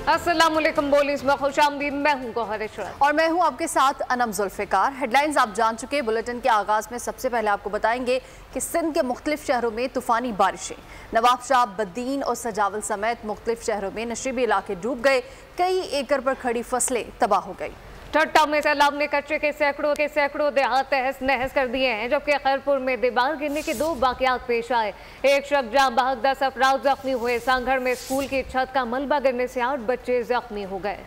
अस्सलामुअलैकुम बोलीस में खुशामदीद। मैं हूं गौहर इशरत और मैं हूं आपके साथ अनम जुल्फिकार। हेडलाइंस आप जान चुके। बुलेटिन के आगाज में सबसे पहले आपको बताएंगे कि सिंध के मुख्तलिफ शहरों में तूफानी बारिशें। नवाबशाह, बद्दीन और सजावल समेत मुख्तलिफ शहरों में नशीबी इलाके डूब गए। कई एकड़ पर खड़ी फसलें तबाह हो गई। ठट्टा में सैलाब ने कच्चे के सैकड़ों देहात तहस नहस कर दिए हैं, जबकि खैरपुर में दीवार गिरने के 2 वाकयात पेश आए। एक शख्स जाँ बहक, 10 अफराद जख्मी हुए। सांगड़ में स्कूल की छत का मलबा गिरने से 8 बच्चे जख्मी हो गए।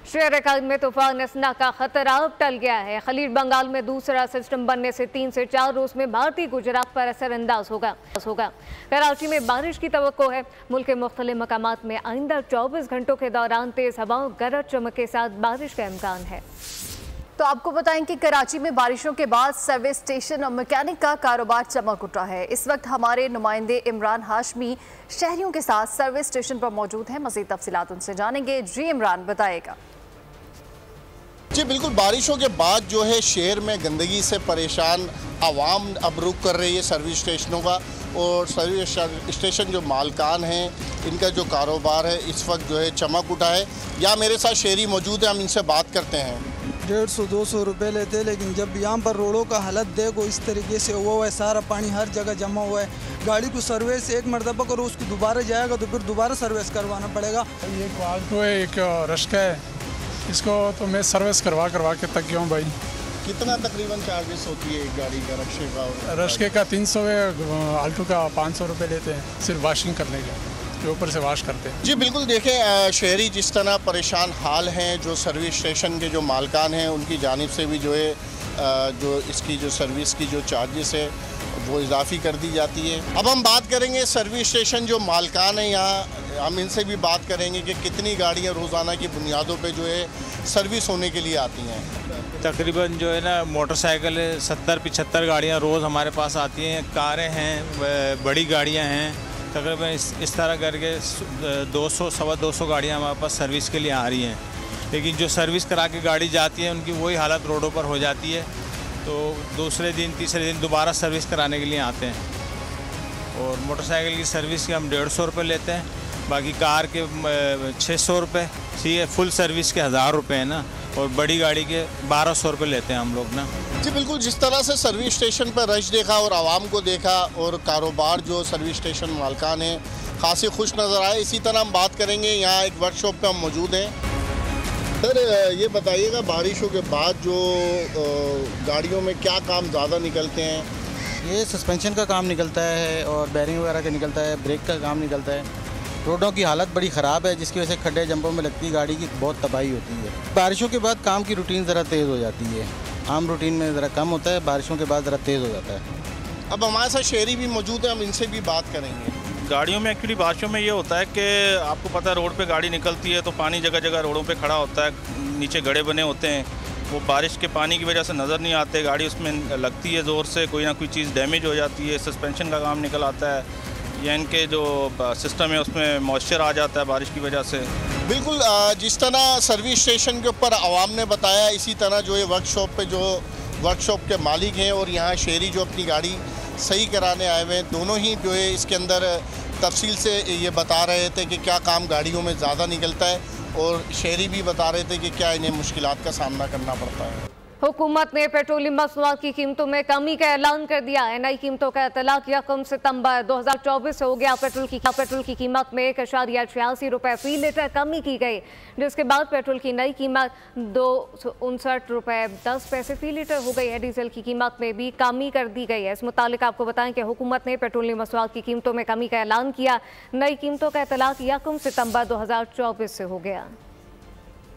शेर कद में तूफान असना का खतरा अब टल गया है। खलीज बंगाल में दूसरा सिस्टम बनने से 3 से 4 रोज में भारतीय गुजरात पर असरअंदाज होगा। कराची में बारिश की तवक्को है। मुल्क के मुख्तलिफ मकामात में आइंदा 24 घंटों के दौरान तेज हवाओं, गरज चमक के साथ बारिश का इम्कान है। तो आपको बताएं कि कराची में बारिशों के बाद सर्विस स्टेशन और मैकेनिक का कारोबार चमक उठा है। इस वक्त हमारे नुमाइंदे इमरान हाशमी शहरियों के साथ सर्विस स्टेशन पर मौजूद हैं। मज़ीद तफसीलात उनसे जानेंगे। जी इमरान, बताएगा। जी बिल्कुल, बारिशों के बाद जो है शहर में गंदगी से परेशान आवाम अब रुख कर रही है सर्विस स्टेशनों का। और सर्विस स्टेशन जो मालकान हैं, इनका जो कारोबार है इस वक्त जो है चमक उठा है। या मेरे साथ शहरी मौजूद है, हम इनसे बात करते हैं। 150-200 रुपये लेते हैं, लेकिन जब यहाँ पर रोडों का हालत देखो इस तरीके से हुआ है, सारा पानी हर जगह जमा हुआ है। गाड़ी को सर्विस एक मरतबा करो, उसको दोबारा जाएगा तो फिर दोबारा सर्विस करवाना पड़ेगा। एक आल्टो है, एक रश्का है, इसको तो मैं सर्विस करवा के तक गया हूँ भाई। कितना तकरीबन चार्जेस होती है एक गाड़ी का, रश्के का? रश्के का 300 है, आल्टो का 500 रुपये लेते हैं सिर्फ वॉशिंग करने के ऊपर से वॉश करते हैं। जी बिल्कुल, देखें शहरी जिस तरह परेशान हाल हैं, जो सर्विस स्टेशन के जो मालकान हैं उनकी जानिब से भी जो है जो इसकी जो सर्विस की जो चार्जेस है वो इजाफी कर दी जाती है। अब हम बात करेंगे सर्विस स्टेशन जो मालकान हैं यहाँ, हम इनसे भी बात करेंगे कि कितनी गाड़ियाँ रोज़ाना की बुनियादों पे जो है सर्विस होने के लिए आती हैं। तकरीबन जो है ना मोटरसाइकिल 70-75 गाड़ियाँ रोज़ हमारे पास आती हैं। कारें हैं, बड़ी गाड़ियाँ हैं, तकरीबन इस तरह करके 200-225 गाड़ियाँ हमारे पास सर्विस के लिए आ रही हैं। लेकिन जो सर्विस करा के गाड़ी जाती है उनकी वही हालत रोडों पर हो जाती है, तो दूसरे दिन तीसरे दिन दोबारा सर्विस कराने के लिए आते हैं। और मोटरसाइकिल की सर्विस के हम 150 रुपये लेते हैं, बाकी कार के 600 रुपये, ठीक है, फुल सर्विस के 1000 रुपये है ना, और बड़ी गाड़ी के 1200 रुपये लेते हैं हम लोग ना। जी बिल्कुल, जिस तरह से सर्विस स्टेशन पर रश देखा और आवाम को देखा और कारोबार जो सर्विस स्टेशन मालकान हैं खासी खुश नज़र आए। इसी तरह हम बात करेंगे, यहाँ एक वर्कशॉप पे हम मौजूद हैं। सर ये बताइएगा, बारिशों के बाद जो गाड़ियों में क्या काम ज़्यादा निकलते हैं? ये सस्पेंशन का काम निकलता है और बैरिंग वगैरह का निकलता है, ब्रेक का काम निकलता है। रोडों की हालत बड़ी ख़राब है, जिसकी वजह से खड्डे जंपों में लगती गाड़ी की बहुत तबाही होती है। बारिशों के बाद काम की रूटीन ज़रा तेज़ हो जाती है। आम रूटीन में ज़रा कम होता है, बारिशों के बाद ज़रा तेज़ हो जाता है। अब हमारे साथ शहरी भी मौजूद हैं, हम इनसे भी बात करेंगे। गाड़ियों में एक्चुअली बारिशों में ये होता है कि आपको पता है रोड पे गाड़ी निकलती है तो पानी जगह जगह रोडों पे खड़ा होता है, नीचे गड्ढे बने होते हैं, वो बारिश के पानी की वजह से नज़र नहीं आते। गाड़ी उसमें लगती है ज़ोर से, कोई ना कोई चीज़ डैमेज हो जाती है, सस्पेंशन का काम निकल आता है, या इनके जो सिस्टम है उसमें मॉइस्चर आ जाता है बारिश की वजह से। बिल्कुल, जिस तरह सर्विस स्टेशन के ऊपर आवाम ने बताया, इसी तरह जो है वर्कशॉप पे जो वर्कशॉप के मालिक हैं और यहाँ शहरी जो अपनी गाड़ी सही कराने आए हुए हैं, दोनों ही जो है इसके अंदर तफसील से ये बता रहे थे कि क्या काम गाड़ियों में ज़्यादा निकलता है, और शहरी भी बता रहे थे कि क्या इन्हें मुश्किलात का सामना करना पड़ता है। हुकूमत ने पेट्रोलियम मसनूआत की कीमतों में कमी का ऐलान कर दिया है। नई कीमतों का इतलाक 1 सितंबर 2024 से हो गया। पेट्रोल की कीमत में 1.86 रुपये फी लीटर कमी की गई, जिसके बाद पेट्रोल की नई कीमत 259 रुपये 10 पैसे फी लीटर हो गई है। डीजल की कीमत में भी कमी कर दी गई है। इस मुतालिक आपको बताएं कि हुकूमत ने पेट्रोलियम मसनूआत की कीमतों में कमी का ऐलान किया। नई कीमतों का इतलाक 1 सितंबर 2024 से हो गया।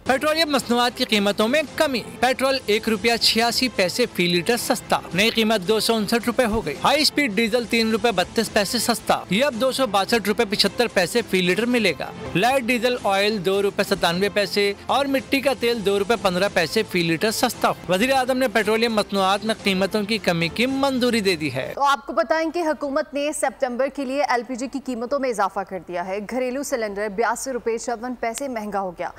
पेट्रोलियम मसनूआत की कीमतों में कमी। पेट्रोल 1 रुपया 86 पैसे फी लीटर सस्ता, नई कीमत 259 रुपए हो गई। हाई स्पीड डीजल 3 रुपए 32 पैसे सस्ता, ये अब 262 रुपए 75 पैसे फी लीटर मिलेगा। लाइट डीजल ऑयल 2 रुपए 97 पैसे और मिट्टी का तेल 2 रुपए 15 पैसे फी लीटर सस्ता। वज़ीर आज़म ने पेट्रोलियम मसनूआत में कीमतों की कमी की मंजूरी दे दी है। तो आपको बताएं कि हुकूमत ने सितंबर के लिए LPG की कीमतों में इजाफा कर दिया है। घरेलू सिलेंडर 82 रुपए 54 पैसे महंगा हो गया,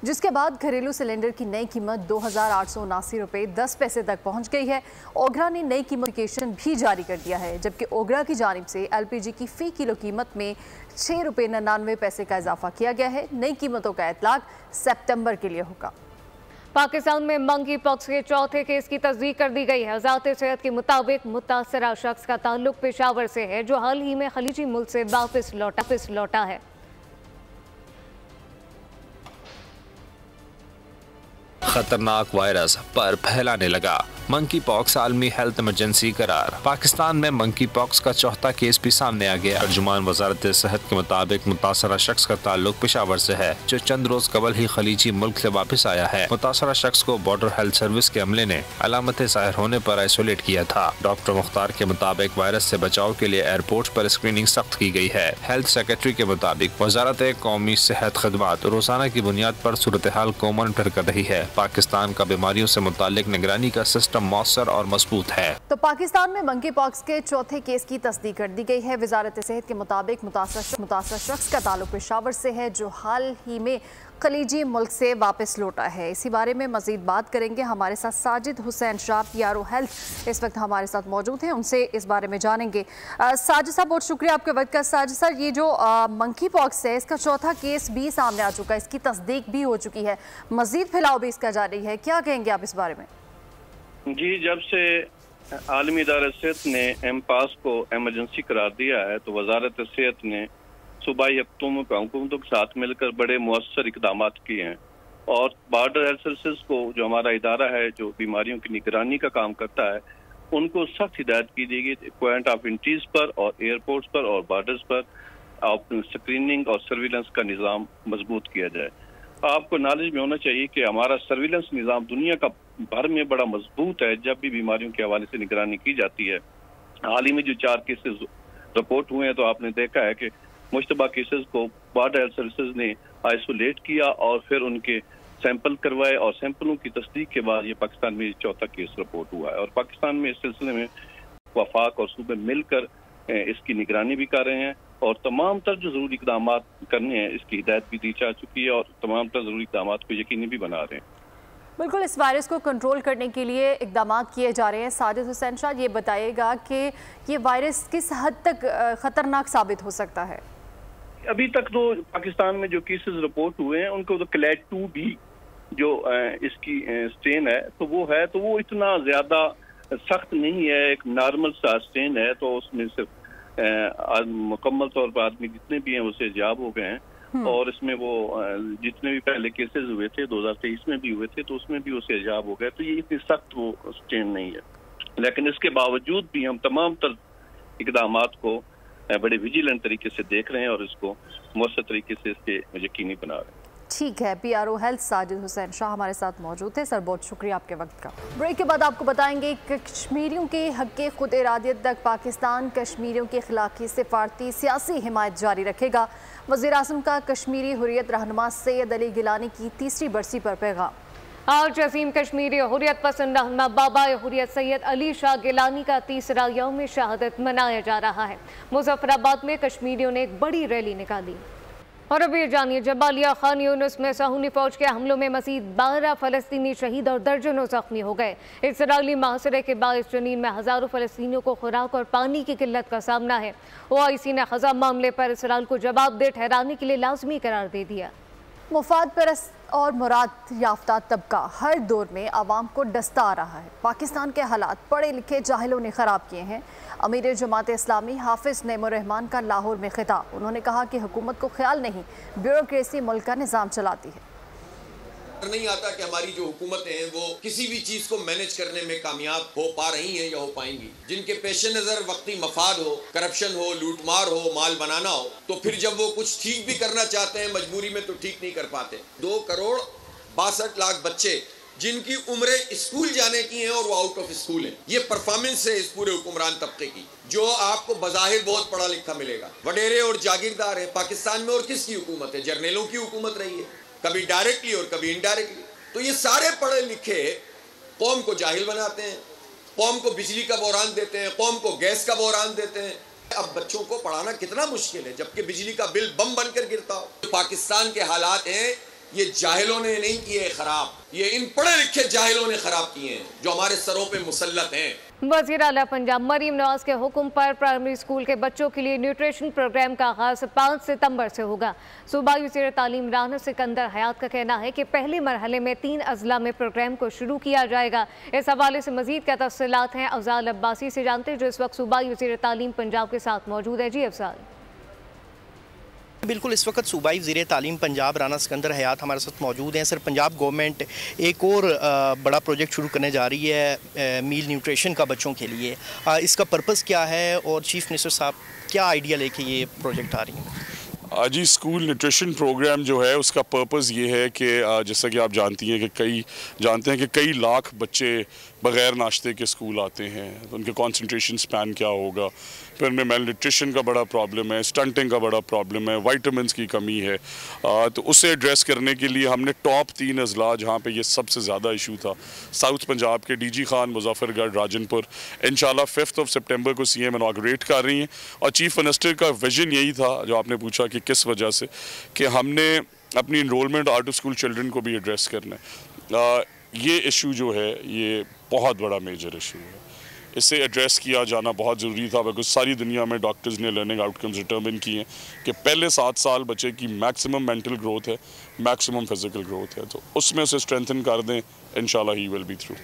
जिसके बाद घरेलू सिलेंडर की नई कीमत 2,879 रुपये 10 पैसे तक पहुंच गई है। ओगरा ने नई कीमत भी जारी कर दिया है, जबकि ओगरा की जानिब से LPG की फी किलो कीमत में 6 रुपये 99 पैसे का इजाफा किया गया है। नई कीमतों का इतलाक सितंबर के लिए होगा। पाकिस्तान में मंकी पॉक्स के चौथे केस की तस्दीक कर दी गई है। वज़ारत सेहत के मुताबिक मुतासरा शख्स का ताल्लुक पेशावर से है, जो हाल ही में खलीजी मुल्क से वापस लौटा है। खतरनाक वायरस पर फैलाने लगा। मंकी पॉक्स आलमी हेल्थ इमरजेंसी करार। पाकिस्तान में मंकी पॉक्स का चौथा केस भी सामने आ गया। तर्जुमान वजारत सेहत के मुताबिक मुतासरा शख्स का ताल्लुक पेशावर से है, जो चंद रोज कबल ही खलीजी मुल्क से वापस आया है। मुतासरा शख्स को बॉर्डर हेल्थ सर्विस के अमले ने अलामतें ज़ाहिर होने पर आइसोलेट किया था। डॉक्टर मुख्तार के मुताबिक वायरस से बचाव के लिए एयरपोर्ट पर स्क्रीनिंग सख्त की गई है। हेल्थ सेक्रेटरी के मुताबिक वजारत कौमी सेहत खदमात रोजाना की बुनियाद पर सूरत हाल को मॉनिटर कर रही है। पाकिस्तान का बीमारियों से मुतालिक निगरानी का सिस्टम मौसर और मजबूत है। तो पाकिस्तान में मंकी पॉक्स के चौथे केस की तस्दीक कर दी गई है। वजारत सेहत के मुताबिक मुतासर शख्स का ताल्लुक पेशावर से है, जो हाल ही में खलीजी मुल्क से वापस लौटा है। इसी बारे में मजीद बात करेंगे। हमारे साथ साजिद हुसैन शाह PRO हेल्थ इस वक्त हमारे साथ मौजूद हैं, उनसे इस बारे में जानेंगे। साजिद साहब, बहुत शुक्रिया आपके वक्त का। साजिद सर, ये जो मंकी पॉक्स है, इसका चौथा केस भी सामने आ चुका है, इसकी तस्दीक भी हो चुकी है, मजीद फैलाव भी इसका जारी है, क्या कहेंगे आप इस बारे में? जी, जब से आलमी इदारा सेहत ने एमपास को एमरजेंसी करार दिया है, तो वजारत सेहत ने सूबाई हुकूमतों के साथ मिलकर बड़े मुअस्सर इकदाम किए हैं और बॉर्डर हेल्थ सर्विसेज को, जो हमारा इदारा है जो बीमारियों की निगरानी का काम करता है, उनको सख्त हिदायत की दी गई पॉइंट ऑफ एंट्रीज पर और एयरपोर्ट्स पर और बॉर्डर्स पर स्क्रीनिंग और सर्विलेंस का निज़ाम मजबूत किया जाए। आपको नॉलेज में होना चाहिए कि हमारा सर्विलेंस निज़ाम दुनिया का भर में बड़ा मजबूत है। जब भी बीमारियों के हवाले से निगरानी की जाती है, हाल ही में जो 4 केसेस रिपोर्ट हुए हैं, तो आपने देखा है कि मुश्तबा केसेस को बॉर्डर हेल्थ सर्विसेज ने आइसोलेट किया और फिर उनके सैंपल करवाए और सैंपलों की तस्दीक के बाद ये पाकिस्तान में चौथा केस रिपोर्ट हुआ है। और पाकिस्तान में इस सिलसिले में वफाक और सूबे मिलकर इसकी निगरानी भी कर रहे हैं और तमाम तर जो जरूरी इकदाम करने हैं, इसकी हिदायत भी दी जा चुकी है और तमाम तर जरूरी इकदाम को यकीनी भी बना रहे हैं। बिल्कुल, इस वायरस को कंट्रोल करने के लिए इकदाम किए जा रहे हैं। साजिद हुसैन शाह, ये बताइएगा कि ये वायरस किस हद तक खतरनाक साबित हो सकता है? अभी तक तो पाकिस्तान में जो केसेस रिपोर्ट हुए हैं, उनको तो क्लैड 2 भी जो इसकी स्ट्रेन है, तो वो इतना ज्यादा सख्त नहीं है, एक नॉर्मल सा स्ट्रेन है। तो उसमें सिर्फ मुकम्मल तौर पर आदमी जितने भी हैं वो सेहतयाब हो गए हैं और इसमें वो जितने भी पहले केसेस हुए थे 2023 में भी हुए थे, तो उसमें भी वो सेहतयाब हो गए। तो ये इतनी सख्त वो स्ट्रेन नहीं है, लेकिन इसके बावजूद भी हम तमाम तर इकदाम को बड़े विजिलेंट तरीके से देख रहे हैं और इसको मौसर तरीके से इसके यकीनी बना रहे हैं। ठीक है, PRO हेल्थ साजिद हुसैन शाह हमारे साथ मौजूद थे। सर, बहुत शुक्रिया आपके वक्त का। ब्रेक के बाद आपको बताएंगे कश्मीरियों के हक खुद इरादियत तक पाकिस्तान कश्मीरियों के खिलाफ सिफारती सियासी हिमायत जारी रखेगा। वज़ीर-ए-आज़म का कश्मीरी हुर्रियत रहनुमा सैयद अली गिलानी की 3री बरसी पर पैगाम। आज अजीम कश्मीरी हुर्रियत पसंद रहनुमा बाबा हुर्रियत सैयद अली शाह गिलानी का 3रा यौम शहादत मनाया जा रहा है। मुजफ्फराबाद में कश्मीरियों ने एक बड़ी रैली निकाली। और अभी जानिए, जबालिया खान यूनुस में सहूनी फौज के हमलों में मजीद 12 फलस्तीनी शहीद और दर्जनों जख्मी हो गए। इसराइली मुहासरे के बायस जनीन में हज़ारों फलस्तीनियों को खुराक और पानी की किल्लत का सामना है। OIC ने ख़ज़ा मामले पर इसराइल को जवाबदेह ठहराने के लिए लाजमी करार दे दिया। मुफाद परस्त और मुराद याफ्ता तबका हर दौर में आवाम को डसता आ रहा है। पाकिस्तान के हालात पढ़े लिखे जाहिलों ने ख़राब किए हैं। अमीर जमात इस्लामी हाफिज नईमुर रहमान का लाहौर में खिताब। उन्होंने कहा कि हुकूमत को ख्याल नहीं, ब्यूरोक्रेसी मुल्क का निज़ाम चलाती है। नहीं आता कि हमारी जो हुकूमतें हैं वो किसी भी चीज को मैनेज करने में कामयाब हो पा रही हैं या हो पाएंगी। जिनके पेश नजर वक्ती मफाद हो, करप्शन हो, लूटमार हो, माल बनाना हो, तो फिर जब वो कुछ ठीक भी करना चाहते हैं मजबूरी में, तो ठीक नहीं कर पाते। 2 करोड़ 62 लाख बच्चे जिनकी उम्रें स्कूल जाने की हैं और वो आउट ऑफ स्कूल हैं। ये परफॉर्मेंस है इस पूरे हुक्मरान तबके की, जो आपको बज़ाहिर बहुत पढ़ा लिखा मिलेगा, वडेरे और जागीरदार है। पाकिस्तान में और किसकी हुकूमत है? जर्नलों की हुकूमत रही है, कभी डायरेक्टली और कभी इनडायरेक्टली। तो ये सारे पढ़े लिखे कौम को जाहिल बनाते हैं, कौम को बिजली का बहरान देते हैं, कौम को गैस का बहरान देते हैं। अब बच्चों को पढ़ाना कितना मुश्किल है जबकि बिजली का बिल बम बनकर गिरता हो। पाकिस्तान के हालात हैं ये जाहिलों ने नहीं किए खराब, ये इन पढ़े लिखे जाहिलों ने खराब किए हैं जो हमारे सरों पे मुसल्लत हैं। वज़ीर आला पंजाब मरीम नवाज के हुक्म पर प्राइमरी स्कूल के बच्चों के लिए न्यूट्रिशन प्रोग्राम का आगाज 5 सितंबर से होगा। सूबाई वज़ीर तालीम राना सिकंदर हयात का कहना है कि पहले मरहले में 3 अजला में प्रोग्राम को शुरू किया जाएगा। इस हवाले से मजीद क्या तफसीलात हैं अफजाल अब्बासी से जानते हैं, जो इस वक्त सूबाई वज़ीर तालीम पंजाब के साथ मौजूद है। जी अफजाल। बिल्कुल, इस वक्त सूबाई वज़ीर तालीम पंजाब राना सिकंदर हयात हमारे साथ मौजूद हैं। सर, पंजाब गवर्नमेंट एक और बड़ा प्रोजेक्ट शुरू करने जा रही है मील न्यूट्रिशन का बच्चों के लिए। इसका पर्पस क्या है और चीफ मिनिस्टर साहब क्या आइडिया लेके ये प्रोजेक्ट आ रही हैं? जी, स्कूल न्यूट्रिशन प्रोग्राम जो है उसका पर्पस ये है कि जैसा कि आप जानती हैं कि कई लाख बच्चे बग़ैर नाश्ते के स्कूल आते हैं, तो उनके कंसंट्रेशन स्पैन क्या होगा, फिर उनमें मेल न्यूट्रिशन का बड़ा प्रॉब्लम है, स्टंटिंग का बड़ा प्रॉब्लम है, वाइटामिन्स की कमी है। तो उसे एड्रेस करने के लिए हमने टॉप 3 अजला जहाँ पे ये सबसे ज़्यादा इशू था, साउथ पंजाब के डीजी खान, मुजफ्फरगढ़, राजनपुर, इंशाल्लाह 5 सितंबर को CM इनॉग्रेट कर रही हैं। और चीफ मिनिस्टर का विजन यही था, जो आपने पूछा कि किस वजह से, कि हमने अपनी enrollment out of school children को भी एड्रेस करना है। ये इशू जो है ये बहुत बड़ा मेजर इशू है, इसे एड्रेस किया जाना बहुत ज़रूरी था, बिकॉज सारी दुनिया में डॉक्टर्स ने लर्निंग आउटकम्स डिटर्मिन किए हैं कि पहले 7 साल बच्चे की मैक्सिमम मेंटल ग्रोथ है, मैक्सिमम फिजिकल ग्रोथ है, तो उसमें उसे स्ट्रेंथन कर दें, इंशाल्लाह ही विल बी थ्रू।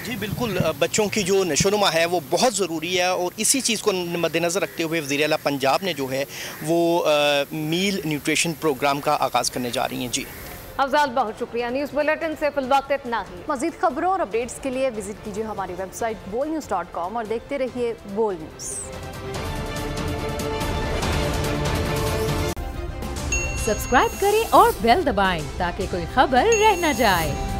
जी बिल्कुल, बच्चों की जो नशोनुमा है वो बहुत ज़रूरी है और इसी चीज़ को मद्देनज़र रखते हुए वज़ीर आला पंजाब ने जो है वो मील न्यूट्रिशन प्रोग्राम का आगाज़ करने जा रही हैं। जी अफजाल, बहुत शुक्रिया। न्यूज़ बुलेटिन से फिलवक्त इतना ही। मज़ीद खबरों और अपडेट्स के लिए विजिट कीजिए हमारी वेबसाइट bolnews.com और देखते रहिए बोल न्यूज़। सब्सक्राइब करें और बेल दबाएं ताकि कोई खबर रह न जाए।